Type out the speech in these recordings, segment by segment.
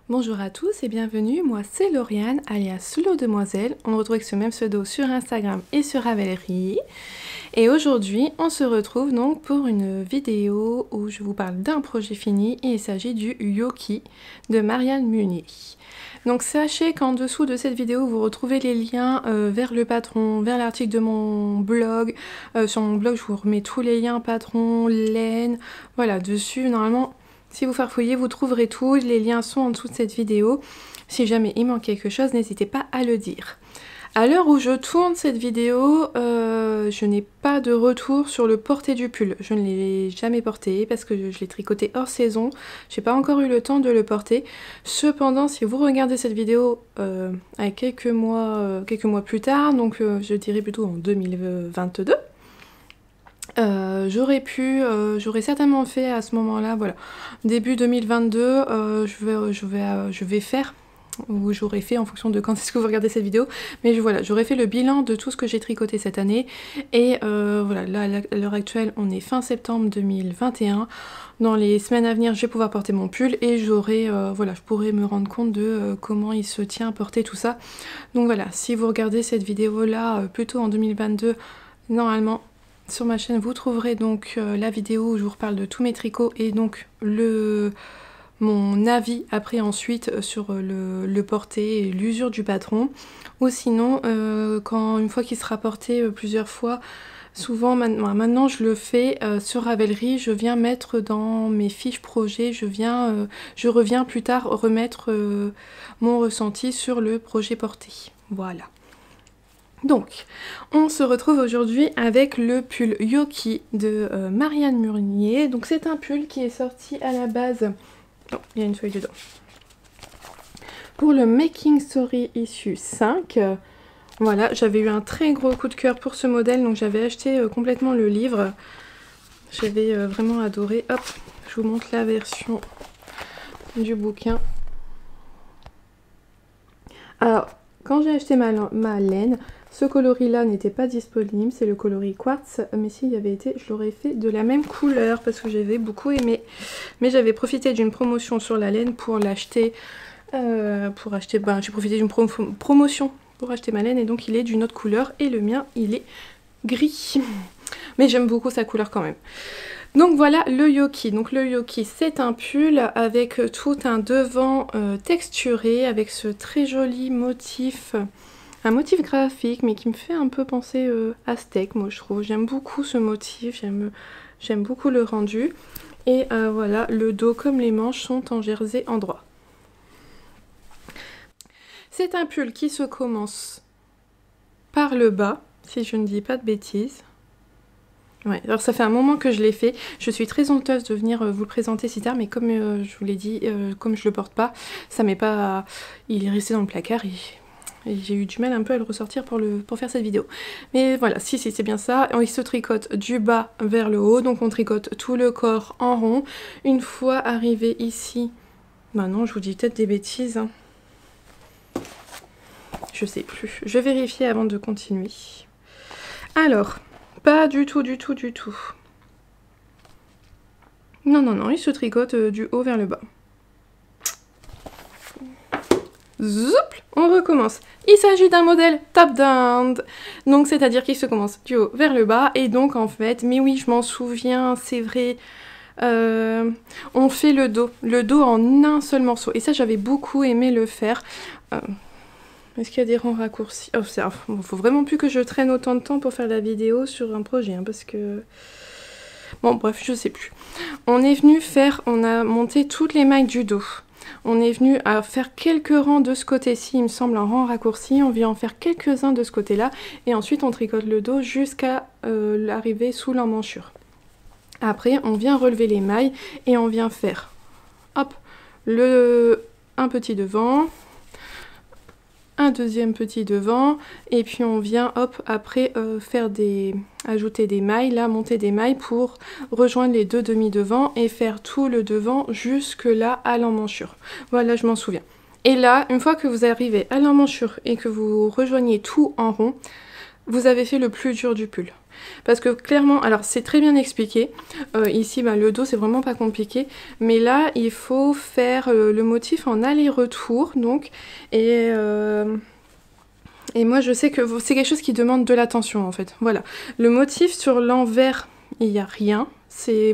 Bonjour à tous et bienvenue, moi c'est Lauriane alias Slow Demoiselle. On me retrouve avec ce même pseudo sur Instagram et sur Ravelry. Et aujourd'hui on se retrouve donc pour une vidéo où je vous parle d'un projet fini et il s'agit du Yoki de Marianne Munier. Donc sachez qu'en dessous de cette vidéo vous retrouvez les liens vers le patron, vers l'article de mon blog. Sur mon blog je vous remets tous les liens patron, laine, voilà dessus normalement. Si vous farfouillez, vous trouverez tout, les liens sont en dessous de cette vidéo. Si jamais il manque quelque chose, n'hésitez pas à le dire. À l'heure où je tourne cette vidéo, je n'ai pas de retour sur le porté du pull. Je ne l'ai jamais porté parce que je l'ai tricoté hors saison. J'ai pas encore eu le temps de le porter. Cependant, si vous regardez cette vidéo avec quelques mois plus tard, donc je dirais plutôt en 2022, j'aurais certainement fait à ce moment-là, voilà, début 2022, je vais faire, ou j'aurais fait en fonction de quand est-ce que vous regardez cette vidéo, mais voilà, j'aurais fait le bilan de tout ce que j'ai tricoté cette année, et voilà, là, à l'heure actuelle, on est fin septembre 2021, dans les semaines à venir, je vais pouvoir porter mon pull, et voilà, je pourrais me rendre compte de comment il se tient à porter tout ça. Donc voilà, si vous regardez cette vidéo-là, plutôt en 2022, normalement, sur ma chaîne, vous trouverez donc la vidéo où je vous reparle de tous mes tricots et donc mon avis après ensuite sur le porté et l'usure du patron. Ou sinon, une fois qu'il sera porté plusieurs fois, souvent maintenant je le fais sur Ravelry, je viens mettre dans mes fiches projets, je reviens plus tard remettre mon ressenti sur le projet porté. Voilà. Donc, on se retrouve aujourd'hui avec le pull Yoki de Marianne Munier. Donc c'est un pull qui est sorti à la base... Oh, il y a une feuille dedans. Pour le Making Story issue 5. Voilà, j'avais eu un très gros coup de cœur pour ce modèle, donc j'avais acheté complètement le livre. J'avais vraiment adoré. Hop, je vous montre la version du bouquin. Alors, quand j'ai acheté ma laine, ce coloris-là n'était pas disponible, c'est le coloris quartz, mais s'il y avait été, je l'aurais fait de la même couleur parce que j'avais beaucoup aimé. Mais j'avais profité d'une promotion sur la laine pour l'acheter, j'ai profité d'une promotion pour acheter ma laine et donc il est d'une autre couleur et le mien, il est gris. Mais j'aime beaucoup sa couleur quand même. Donc voilà le Yoki. Donc le Yoki c'est un pull avec tout un devant texturé avec ce très joli motif, un motif graphique mais qui me fait un peu penser aztèque moi je trouve. J'aime beaucoup ce motif, j'aime beaucoup le rendu. Et voilà, le dos comme les manches sont en jersey endroit. C'est un pull qui se commence par le bas, si je ne dis pas de bêtises. Ouais, alors ça fait un moment que je l'ai fait, je suis très honteuse de venir vous le présenter si tard, mais comme je vous l'ai dit, comme je le porte pas, ça m'est pas... il est resté dans le placard et j'ai eu du mal un peu à le ressortir pour faire cette vidéo. Mais voilà, si c'est bien ça, il se tricote du bas vers le haut, donc on tricote tout le corps en rond. Une fois arrivé ici, bah non, je vous dis peut-être des bêtises, hein. Je sais plus, je vais vérifier avant de continuer. Alors... pas du tout. Non, il se tricote du haut vers le bas. Zoup, on recommence. Il s'agit d'un modèle top-down. Donc c'est-à-dire qu'il se commence du haut vers le bas. Et donc en fait, mais oui, je m'en souviens, c'est vrai... on fait le dos en un seul morceau. Et ça, j'avais beaucoup aimé le faire. Est-ce qu'il y a des rangs raccourcis? Oh, faut vraiment plus que je traîne autant de temps pour faire la vidéo sur un projet, hein, parce que... Bon, bref, je sais plus. On a monté toutes les mailles du dos. On est venu à faire quelques rangs de ce côté-ci, il me semble, un rang raccourci. On vient en faire quelques-uns de ce côté-là. Et ensuite, on tricote le dos jusqu'à l'arrivée sous l'emmanchure. Après, on vient relever les mailles et on vient faire, hop, un petit devant... un deuxième petit devant et puis on vient hop après ajouter des mailles, là monter des mailles pour rejoindre les deux demi devant et faire tout le devant jusque là à l'emmanchure. Voilà, je m'en souviens. Et là, une fois que vous arrivez à l'emmanchure et que vous rejoignez tout en rond, vous avez fait le plus dur du pull. Parce que clairement, alors c'est très bien expliqué, ici le dos c'est vraiment pas compliqué, mais là il faut faire le motif en aller-retour, donc, et moi je sais que c'est quelque chose qui demande de l'attention en fait, voilà. Le motif sur l'envers, il n'y a rien.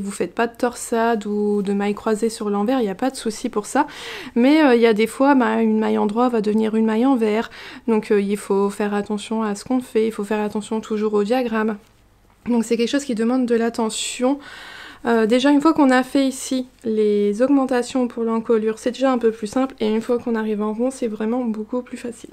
Vous faites pas de torsade ou de maille croisée sur l'envers, il n'y a pas de souci pour ça. Mais il y a des fois, une maille en droit va devenir une maille envers. Donc il faut faire attention à ce qu'on fait, il faut faire attention toujours au diagramme. Donc c'est quelque chose qui demande de l'attention. Déjà une fois qu'on a fait ici les augmentations pour l'encolure, c'est déjà un peu plus simple. Et une fois qu'on arrive en rond, c'est vraiment beaucoup plus facile.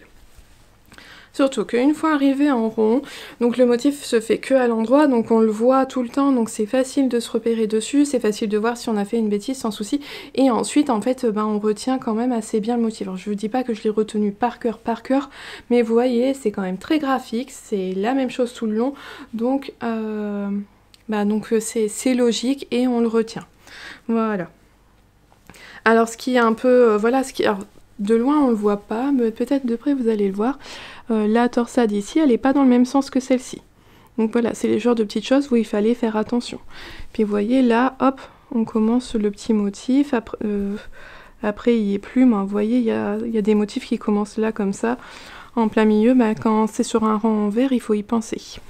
Surtout qu'une fois arrivé en rond, donc le motif se fait que à l'endroit, donc on le voit tout le temps, donc c'est facile de se repérer dessus, c'est facile de voir si on a fait une bêtise sans souci, et ensuite en fait on retient quand même assez bien le motif. Alors je vous dis pas que je l'ai retenu par cœur, mais vous voyez c'est quand même très graphique, c'est la même chose tout le long, donc c'est logique et on le retient. Voilà. Alors ce qui est un peu, alors, de loin on le voit pas, mais peut-être de près vous allez le voir. La torsade ici, elle n'est pas dans le même sens que celle-ci. Donc voilà, c'est les genres de petites choses où il fallait faire attention. Puis vous voyez là, hop, on commence le petit motif. Après il n'y est plus, mais vous voyez, il y a des motifs qui commencent là comme ça, en plein milieu. Quand c'est sur un rang en vert, il faut y penser.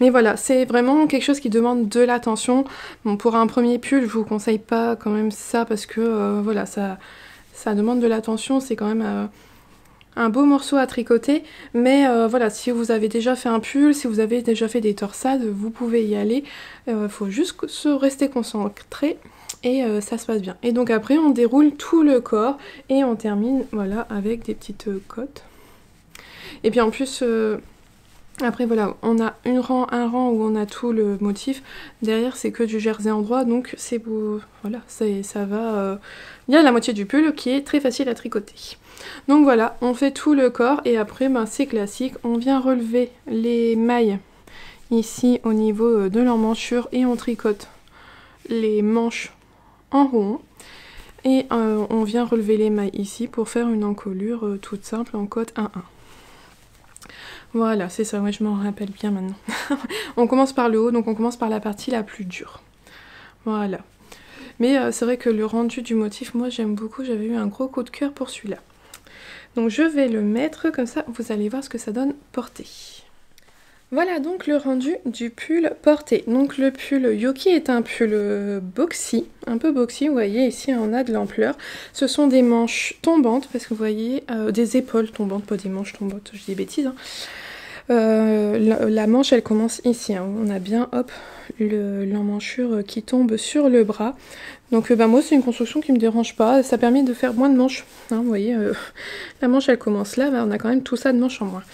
Mais voilà, c'est vraiment quelque chose qui demande de l'attention. Bon, pour un premier pull, je vous conseille pas quand même ça, parce que voilà, ça demande de l'attention, c'est quand même... un beau morceau à tricoter, mais voilà, si vous avez déjà fait un pull, si vous avez déjà fait des torsades, vous pouvez y aller. Faut juste rester concentré et ça se passe bien. Et donc après, on déroule tout le corps et on termine, voilà, avec des petites côtes. Et puis en plus, après voilà, on a un rang où on a tout le motif. Derrière, c'est que du jersey en droit, donc c'est beau. Voilà, ça va. Il y a la moitié du pull qui est très facile à tricoter. Donc voilà, on fait tout le corps et après c'est classique, on vient relever les mailles ici au niveau de l'emmanchure et on tricote les manches en rond et on vient relever les mailles ici pour faire une encolure toute simple en côte 1-1. Voilà, c'est ça, ouais, je m'en rappelle bien maintenant. On commence par le haut, donc on commence par la partie la plus dure. Voilà. Mais c'est vrai que le rendu du motif, moi j'aime beaucoup, j'avais eu un gros coup de cœur pour celui-là. Donc je vais le mettre, comme ça vous allez voir ce que ça donne porté. Voilà donc le rendu du pull porté. Donc le pull Yoki est un pull boxy, un peu boxy, vous voyez ici on a de l'ampleur. Ce sont des manches tombantes, parce que vous voyez, des épaules tombantes, pas des manches tombantes, je dis des bêtises. Hein. La manche elle commence ici, hein. On a bien hop l'emmanchure qui tombe sur le bras. Donc moi c'est une construction qui me dérange pas, ça permet de faire moins de manches, hein, vous voyez, la manche elle commence là, on a quand même tout ça de manches en moins.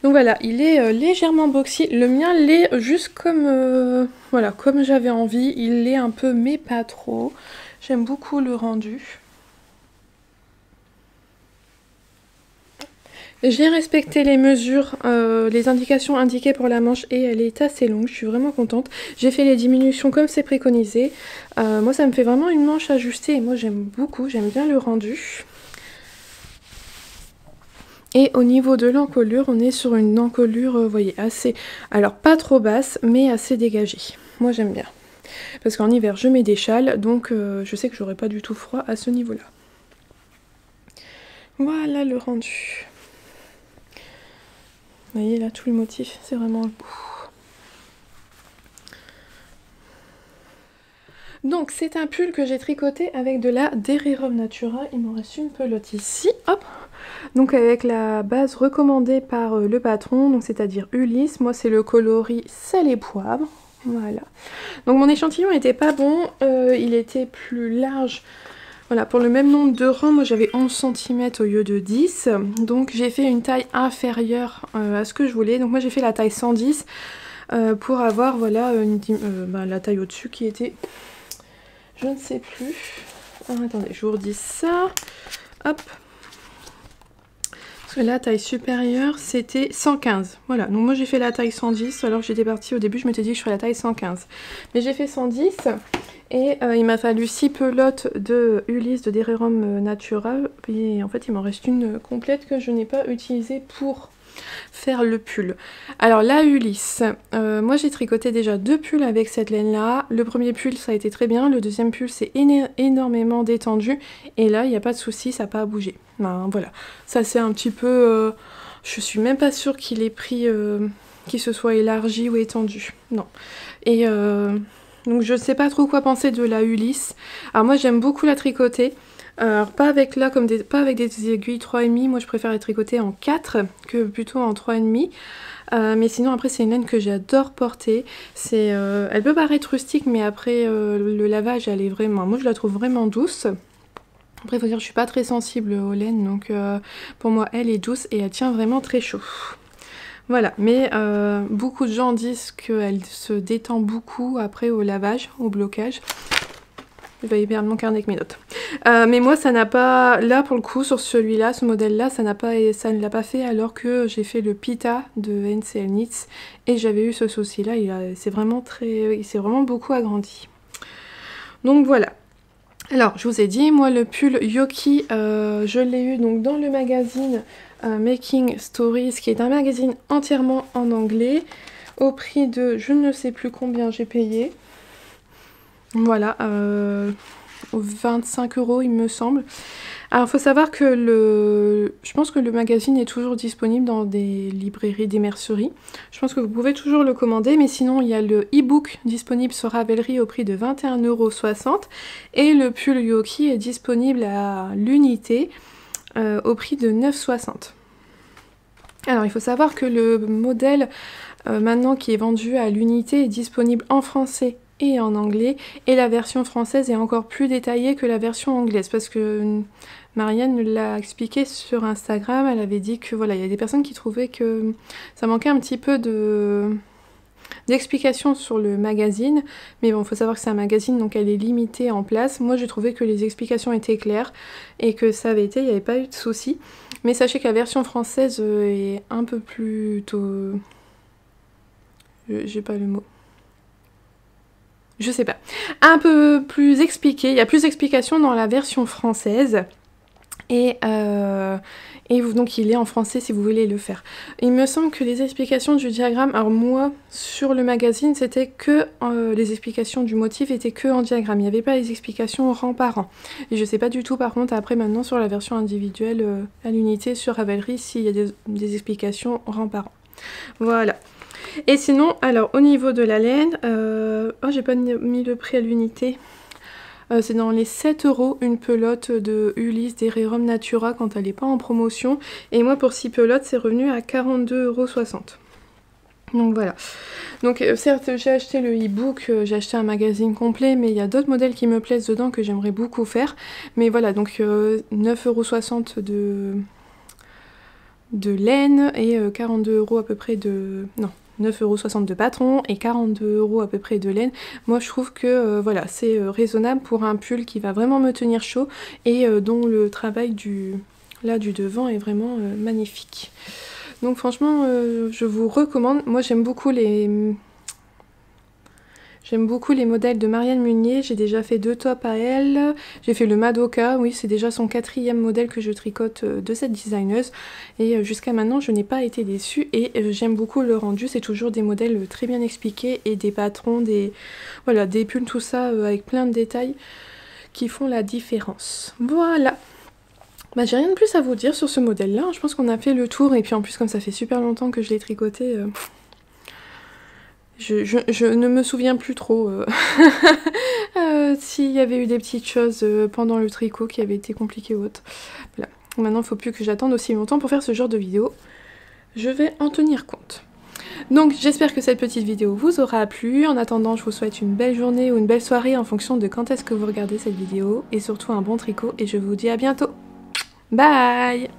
Donc voilà, il est légèrement boxy, le mien l'est juste comme, voilà, comme j'avais envie, il l'est un peu mais pas trop, j'aime beaucoup le rendu. J'ai respecté les mesures, les indications indiquées pour la manche et elle est assez longue, je suis vraiment contente. J'ai fait les diminutions comme c'est préconisé. Moi ça me fait vraiment une manche ajustée et moi j'aime beaucoup, j'aime bien le rendu. Et au niveau de l'encolure, on est sur une encolure, vous voyez, assez... Alors pas trop basse, mais assez dégagée. Moi j'aime bien. Parce qu'en hiver je mets des châles, donc je sais que j'aurai pas du tout froid à ce niveau-là. Voilà le rendu. Vous voyez là tout le motif, c'est vraiment le bout. Donc c'est un pull que j'ai tricoté avec de la Derirum Natura, il m'en reste une pelote ici, hop. Donc avec la base recommandée par le patron, donc c'est-à-dire Ulysse, moi c'est le coloris sel et poivre, voilà. Donc mon échantillon était pas bon, il était plus large. Voilà, pour le même nombre de rangs, moi j'avais 11 cm au lieu de 10. Donc j'ai fait une taille inférieure à ce que je voulais. Donc moi j'ai fait la taille 110 pour avoir voilà la taille au-dessus qui était... Je ne sais plus. Ah, attendez, je vous redis ça. Hop. Parce que la taille supérieure c'était 115. Voilà, donc moi j'ai fait la taille 110 alors que j'étais partie au début, je m'étais dit que je ferais la taille 115. Mais j'ai fait 110. Et il m'a fallu 6 pelotes de Ulysse de Derirum Natura. Et en fait, il m'en reste une complète que je n'ai pas utilisée pour faire le pull. Alors la Ulysse, moi j'ai tricoté déjà 2 pulls avec cette laine là. Le premier pull ça a été très bien, le deuxième pull c'est énormément détendu et là il n'y a pas de souci, ça n'a pas à bouger. Ben, voilà, ça c'est un petit peu... je suis même pas sûre qu'il ait pris... qu'il se soit élargi ou étendu. Non. Et donc je sais pas trop quoi penser de la Ulysse. Alors moi j'aime beaucoup la tricoter. Alors pas avec là comme pas avec des aiguilles 3,5, moi je préfère les tricoter en 4 que plutôt en 3,5. Mais sinon après c'est une laine que j'adore porter. Elle peut paraître rustique mais après le lavage elle est vraiment... Moi je la trouve vraiment douce. Après il faut dire que je suis pas très sensible aux laines donc pour moi elle est douce et elle tient vraiment très chaud. Voilà, mais beaucoup de gens disent qu'elle se détend beaucoup après au lavage, au blocage. Je vais y perdre mon carnet avec mes notes. Mais moi, ça n'a pas... Là, pour le coup, sur celui-là, ce modèle-là, ça ne l'a pas fait alors que j'ai fait le Pita de NCL Knits et j'avais eu ce souci-là. Il s'est vraiment beaucoup agrandi. Donc voilà. Alors, je vous ai dit, moi, le pull Yoki, je l'ai eu donc dans le magazine Making Stories, qui est un magazine entièrement en anglais, au prix de je ne sais plus combien j'ai payé. Voilà, 25 € il me semble. Alors il faut savoir que je pense que le magazine est toujours disponible dans des librairies, des merceries. Je pense que vous pouvez toujours le commander, mais sinon il y a le e-book disponible sur Ravelry au prix de 21,60 € et le pull Yoki est disponible à l'unité au prix de 9,60 €. Alors il faut savoir que le modèle maintenant qui est vendu à l'unité est disponible en français et en anglais, et la version française est encore plus détaillée que la version anglaise, parce que Marianne l'a expliqué sur Instagram, elle avait dit que voilà, il y a des personnes qui trouvaient que ça manquait un petit peu d'explications sur le magazine, mais bon, il faut savoir que c'est un magazine, donc elle est limitée en place. Moi j'ai trouvé que les explications étaient claires, et que ça avait été, il n'y avait pas eu de soucis, mais sachez que la version française est un peu plus tôt... J'ai pas le mot. Je sais pas, un peu plus expliqué, il y a plus d'explications dans la version française, et donc il est en français si vous voulez le faire. Il me semble que les explications du diagramme, alors moi, sur le magazine, c'était que les explications du motif étaient que en diagramme, il n'y avait pas les explications rang par rang. Et je sais pas du tout par contre après maintenant sur la version individuelle à l'unité sur Ravelry s'il y a des explications rang par rang. Voilà. Et sinon, alors au niveau de la laine, oh j'ai pas mis le prix à l'unité, c'est dans les 7 € une pelote de Ulysse d'Ererum Natura quand elle n'est pas en promotion, et moi pour 6 pelotes c'est revenu à 42,60 €. Donc voilà, donc certes j'ai acheté le e-book, j'ai acheté un magazine complet, mais il y a d'autres modèles qui me plaisent dedans que j'aimerais beaucoup faire, mais voilà, donc 9,60 € de laine et 42 € à peu près de... non, 9,60 € de patron et 42 € à peu près de laine. Moi je trouve que voilà, c'est raisonnable pour un pull qui va vraiment me tenir chaud et dont le travail du devant est vraiment magnifique. Donc franchement je vous recommande. Moi j'aime beaucoup les modèles de Marianne Munier, j'ai déjà fait 2 tops à elle, j'ai fait le Madoka, oui c'est déjà son 4e modèle que je tricote de cette designeuse, et jusqu'à maintenant je n'ai pas été déçue, et j'aime beaucoup le rendu, c'est toujours des modèles très bien expliqués, et des patrons, voilà, des pulls, tout ça, avec plein de détails qui font la différence. Voilà. Bah j'ai rien de plus à vous dire sur ce modèle là, je pense qu'on a fait le tour, et puis en plus comme ça fait super longtemps que je l'ai tricoté... Je ne me souviens plus trop s'il y avait eu des petites choses pendant le tricot qui avaient été compliquées ou autre. Voilà. Maintenant, il ne faut plus que j'attende aussi longtemps pour faire ce genre de vidéo. Je vais en tenir compte. Donc, j'espère que cette petite vidéo vous aura plu. En attendant, je vous souhaite une belle journée ou une belle soirée en fonction de quand est-ce que vous regardez cette vidéo. Et surtout un bon tricot. Et je vous dis à bientôt. Bye!